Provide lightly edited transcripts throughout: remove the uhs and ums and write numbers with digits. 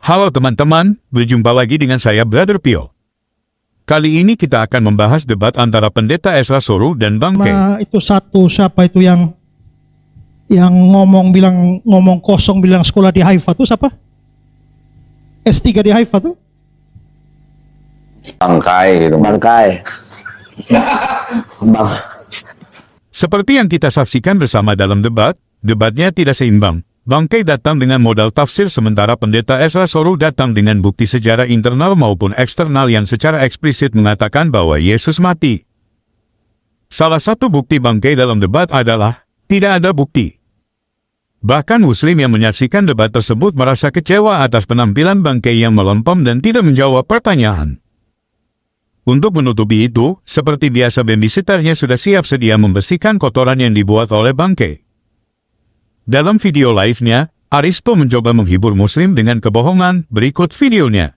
Halo teman-teman, berjumpa lagi dengan saya Brother Pio. Kali ini kita akan membahas debat antara Pendeta Ezra Soru dan Bangke. Itu satu, siapa itu yang ngomong kosong bilang sekolah di Haifa tuh siapa? S3 di Haifa tuh? Bangkai gitu. Bangkai. Seperti yang kita saksikan bersama dalam debatnya tidak seimbang. Bangkai datang dengan modal tafsir sementara Pendeta Ezra Soru datang dengan bukti sejarah internal maupun eksternal yang secara eksplisit mengatakan bahwa Yesus mati. Salah satu bukti Bangkai dalam debat adalah tidak ada bukti. Bahkan Muslim yang menyaksikan debat tersebut merasa kecewa atas penampilan Bangkai yang melempem dan tidak menjawab pertanyaan. Untuk menutupi itu, seperti biasa babysitternya sudah siap sedia membersihkan kotoran yang dibuat oleh Bangkai. Dalam video live-nya, Aristo mencoba menghibur Muslim dengan kebohongan. Berikut videonya.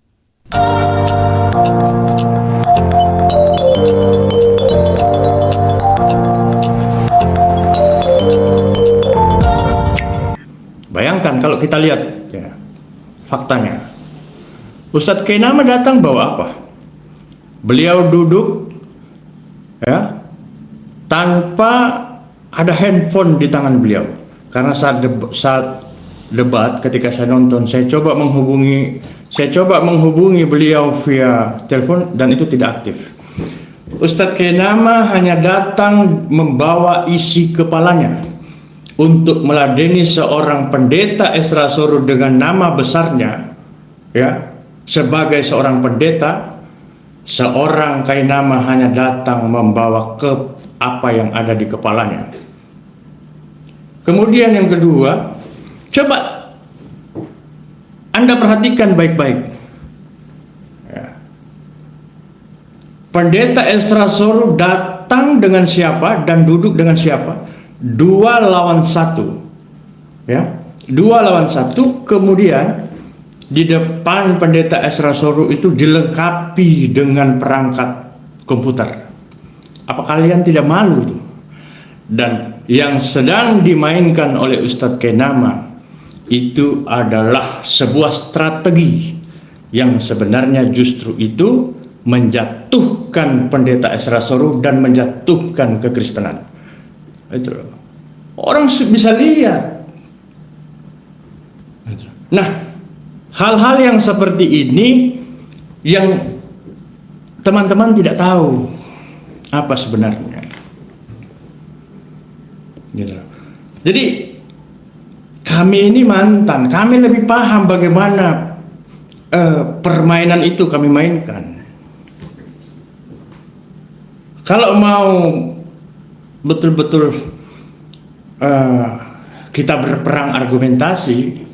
Bayangkan kalau kita lihat ya, faktanya. Ustadz Kainama datang bawa apa? Beliau duduk ya, tanpa ada handphone di tangan beliau. Karena saat debat ketika saya nonton, saya coba menghubungi beliau via telepon dan itu tidak aktif. Ustadz Kainama hanya datang membawa isi kepalanya untuk meladeni seorang Pendeta Ezra Soru dengan nama besarnya, ya, sebagai seorang pendeta. Seorang Kainama hanya datang membawa apa yang ada di kepalanya. Kemudian yang kedua, coba Anda perhatikan baik-baik. Ya. Pendeta Ezra Soru datang dengan siapa dan duduk dengan siapa? 2 lawan 1. Ya, 2 lawan 1. Kemudian di depan Pendeta Ezra Soru itu dilengkapi dengan perangkat komputer. Apa kalian tidak malu itu? Dan yang sedang dimainkan oleh Ustadz Kainama itu adalah sebuah strategi yang sebenarnya justru itu menjatuhkan Pendeta Ezra Soru dan menjatuhkan kekristenan. Itu orang bisa lihat. Nah, hal-hal yang seperti ini yang teman-teman tidak tahu apa sebenarnya. Gitu. Jadi kami ini mantan, kami lebih paham bagaimana permainan itu kami mainkan. Kalau mau betul-betul kita berperang argumentasi,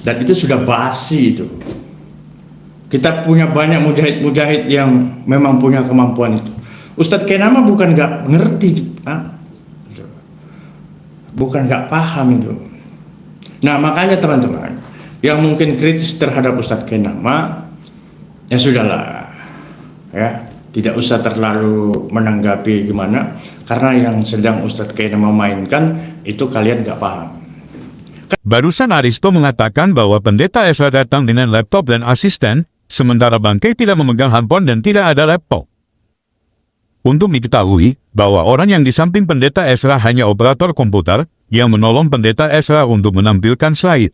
dan itu sudah basi itu. Kita punya banyak mujahid-mujahid yang memang punya kemampuan itu. Ustadz Kainama bukan nggak ngerti, bukan nggak paham itu. Nah, makanya teman-teman yang mungkin kritis terhadap Ustadz Kainama, ya sudahlah, ya tidak usah terlalu menanggapi gimana, karena yang sedang Ustadz Kainama mainkan itu kalian nggak paham. Barusan Aristo mengatakan bahwa Pendeta Ezra datang dengan laptop dan asisten, sementara Bangkai tidak memegang handphone dan tidak ada laptop. Untuk diketahui, bahwa orang yang di samping Pendeta Ezra hanya operator komputer, yang menolong Pendeta Ezra untuk menampilkan slide.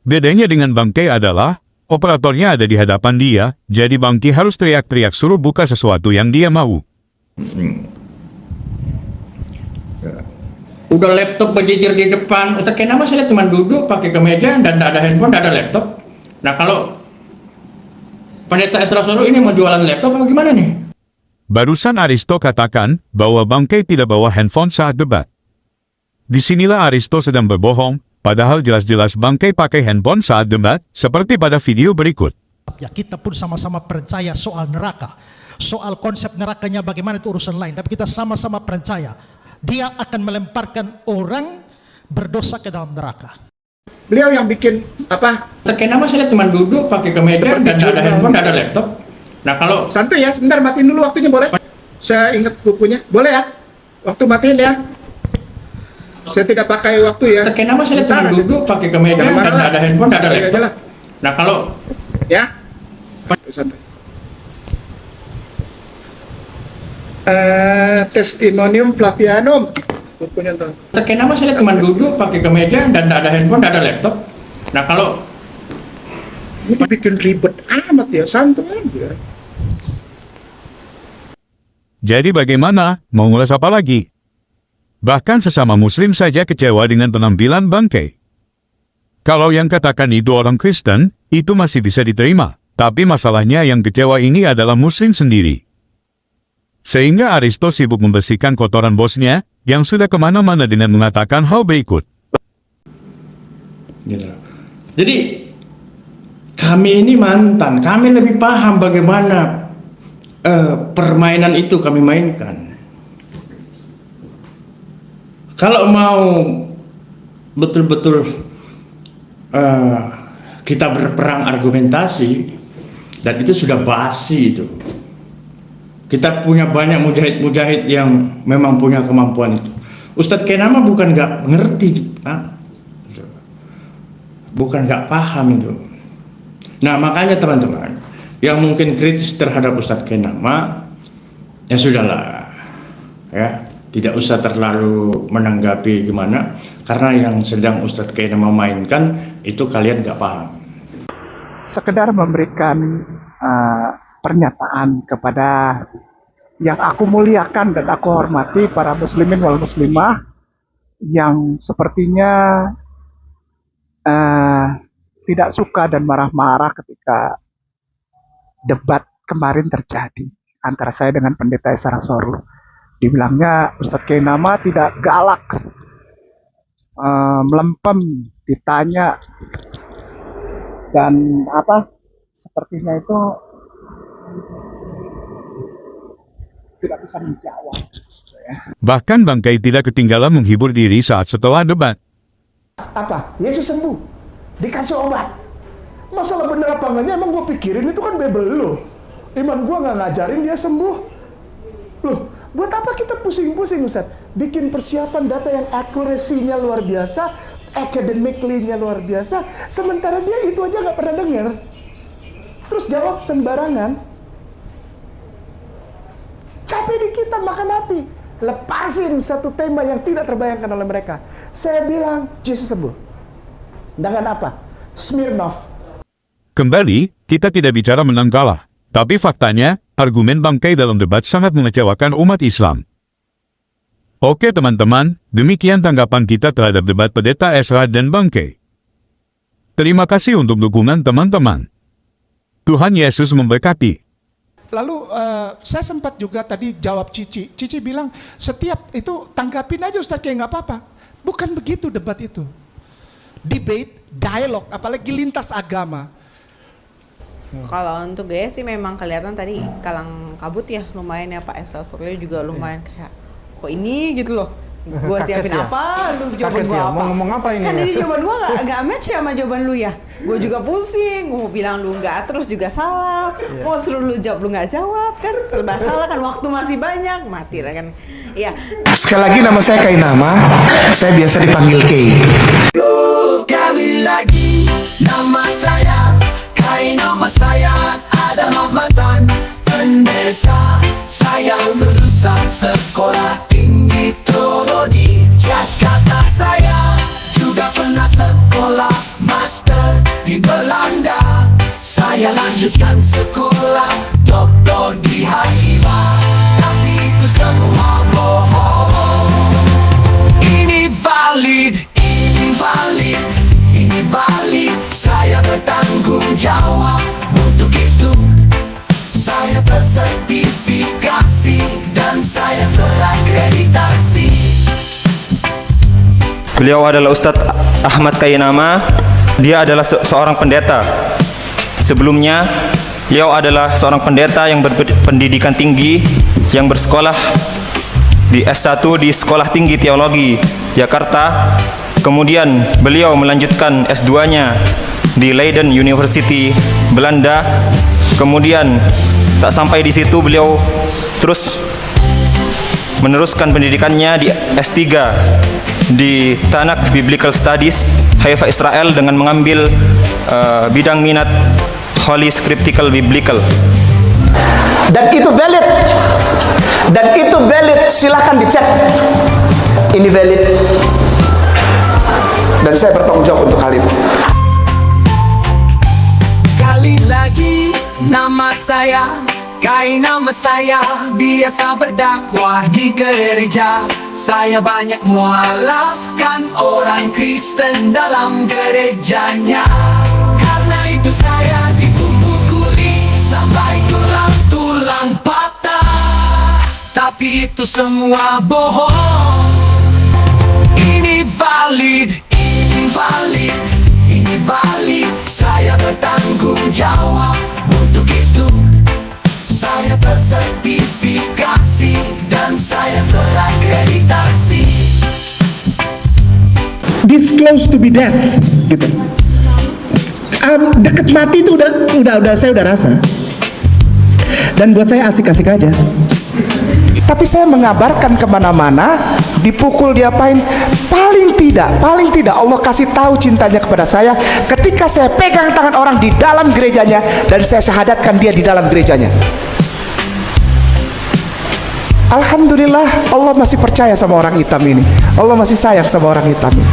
Bedanya dengan Bangkai adalah, operatornya ada di hadapan dia, jadi Bangkai harus teriak-teriak suruh buka sesuatu yang dia mau. Udah laptop berjejer di depan, Ustadz Kainama saya lihat cuma duduk pakai kemeja dan tidak ada handphone, tidak ada laptop. Nah, kalau Pendeta Ezra Soru ini mau jualan laptop apa gimana nih? Barusan Aristo katakan bahwa Bangkai tidak bawa handphone saat debat. Disinilah Aristo sedang berbohong, padahal jelas-jelas Bangkai pakai handphone saat debat, seperti pada video berikut. Ya, kita pun sama-sama percaya soal neraka. Soal konsep nerakanya bagaimana itu urusan lain, tapi kita sama-sama percaya dia akan melemparkan orang berdosa ke dalam neraka. Beliau yang bikin apa? Kainama saya lihat cuma duduk pakai kemeja dan tidak ada handphone, tidak ada laptop. Nah, kalau santuy ya, sebentar matiin dulu waktunya, boleh? Saya ingat bukunya, boleh ya? Waktu matiin ya. Saya tidak pakai waktu ya. Kainama saya lihat cuma duduk pakai kemeja dan tidak ada handphone, tidak ada laptop. Nah kalau Ya. Santai. Testimonium Flavianum. Bukunya tuh. Ustadz Kenama saya lihat cuma duduk pakai kemeja dan tidak ada handphone, tidak ada laptop. Nah kalau Ini bikin ribet amat ya, santai aja. Jadi bagaimana? Mau ngulas apa lagi? Bahkan sesama muslim saja kecewa dengan penampilan bangkai. Kalau yang katakan itu orang Kristen, itu masih bisa diterima. Tapi masalahnya yang kecewa ini adalah muslim sendiri. Sehingga Aristo sibuk membersihkan kotoran bosnya, yang sudah kemana-mana dengan mengatakan hal berikut. gitu. Jadi kami ini mantan, kami lebih paham bagaimana permainan itu kami mainkan. Kalau mau betul-betul kita berperang argumentasi, dan itu sudah basi itu. Kita punya banyak mujahid-mujahid yang memang punya kemampuan itu. Ustadz Kenama bukan nggak ngerti, bukan nggak paham itu. Nah makanya teman-teman yang mungkin kritis terhadap Ustadz Kenama, ya sudahlah, ya tidak usah terlalu menanggapi gimana, karena yang sedang Ustadz Kenama mainkan itu kalian nggak paham. Sekedar memberikan pernyataan kepada yang aku muliakan dan aku hormati, para muslimin wal muslimah yang sepertinya tidak suka dan marah-marah ketika debat kemarin terjadi antara saya dengan Pendeta Esa Rasoru. Dibilangnya Ustadz Kenama tidak galak, melempem, ditanya, dan sepertinya itu tidak bisa menjawab. Bahkan bangkai tidak ketinggalan menghibur diri saat setelah debat. Apa? Yesus sembuh, dikasih obat. Masalah bener apa enggaknya emang gue pikirin itu kan Bible lo. Iman gue nggak ngajarin dia sembuh. Loh, buat apa kita pusing-pusing Ustaz? Bikin persiapan data yang akurasinya luar biasa, academically-nya luar biasa, sementara dia itu aja nggak pernah dengar. Terus jawab sembarangan. Capek di kita makan hati. Lepasin satu tema yang tidak terbayangkan oleh mereka. Saya bilang, Yesus sembuh. Dengan apa? Smirnov. Kembali, kita tidak bicara menang kalah. Tapi faktanya, argumen bangkai dalam debat sangat mengecewakan umat Islam. Oke teman-teman, demikian tanggapan kita terhadap debat Pendeta Ezra dan bangkai. Terima kasih untuk dukungan teman-teman. Tuhan Yesus memberkati. Lalu saya sempat juga tadi jawab Cici. Cici bilang setiap itu tanggapin aja Ustadz kayak nggak apa-apa. Bukan begitu debat itu. Debate, dialog, apalagi lintas agama. Kalau untuk gaya sih memang kelihatan tadi kalang kabut ya, lumayan ya Pak Esa Suryo juga lumayan kayak kok ini gitu loh. Gua siapin Kaget ya? apa, lu jawaban Kaget gua ya? apa? Mau ngomong apa ini Kan ya? ini jawaban gua nggak match ya sama jawaban lu ya. Gua juga pusing, gua mau bilang lu nggak terus juga salah. Mau suruh lu jawab lu nggak jawab kan serba salah kan, waktu masih banyak, mati lah kan. Iya. Sekali lagi nama saya Kainama, saya biasa dipanggil Kay. Sekali lagi nama saya Kainama, saya adalah mantan pendeta. Saya lulusan sekolah tinggi teologi Jakarta. Saya juga pernah sekolah master di Belanda. Saya lanjutkan sekolah doktor di HIV, tapi itu semua bohong. Ini valid, ini valid, ini valid. Saya bertanggung jawab untuk itu. Saya tersertifikasi dan saya terakreditasi. Beliau adalah Ustadz Ahmad Kainama. Dia adalah seorang pendeta. Sebelumnya, beliau adalah seorang pendeta yang berpendidikan tinggi, yang bersekolah di S1 di Sekolah Tinggi Teologi Jakarta. Kemudian beliau melanjutkan S2-nya di Leiden University, Belanda. Kemudian tak sampai di situ, beliau terus meneruskan pendidikannya di S3 di Tanakh Biblical Studies Haifa Israel dengan mengambil bidang minat Holy Scriptical Biblical. Dan itu valid. Dan itu valid, silahkan dicek. Ini valid. Dan saya bertanggung jawab untuk hal itu. Kali lagi nama saya, nama saya biasa berdakwah di gereja. Saya banyak mualafkan orang Kristen dalam gerejanya. Karena itu saya dipukuli sampai tulang-tulang patah. Tapi itu semua bohong. Ini valid, ini valid, ini valid. Saya bertanggung jawab untuk itu. Saya tersertifikasi dan saya terakreditasi. This close to be death, gitu. Deket mati itu udah saya udah rasa. Dan buat saya asik-asik aja. Tapi saya mengabarkan kemana-mana, dipukul, diapain, paling tidak Allah kasih tahu cintanya kepada saya ketika saya pegang tangan orang di dalam gerejanya dan saya syahadatkan dia di dalam gerejanya. Alhamdulillah, Allah masih percaya sama orang hitam ini. Allah masih sayang sama orang hitam ini,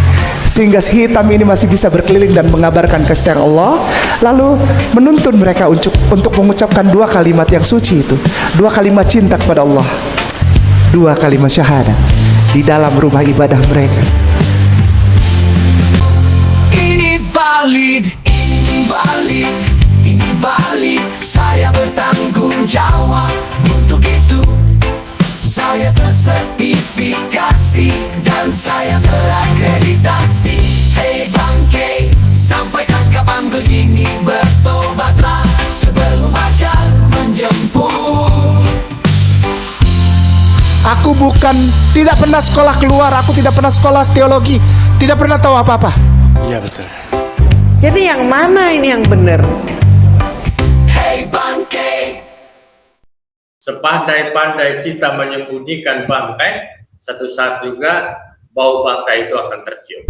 sehingga si hitam ini masih bisa berkeliling dan mengabarkan kasih Allah, lalu menuntun mereka untuk mengucapkan dua kalimat yang suci itu, dua kalimat cinta kepada Allah, dua kalimat syahadat di dalam rumah ibadah mereka. Ini valid, ini valid, ini valid. Saya bertanggung jawab untuk itu. Saya tersertifikasi dan saya terakreditasi. Hei bangke, sampaikan kapan begini, bertobatlah sebelum ajal menjemput. Aku tidak pernah sekolah keluar, aku tidak pernah sekolah teologi, tidak pernah tahu apa-apa. Iya betul. Jadi yang mana ini yang benar? Hei bangke, Sepandai-pandai kita menyembunyikan bangkai, satu saat juga bau bangkai itu akan tercium.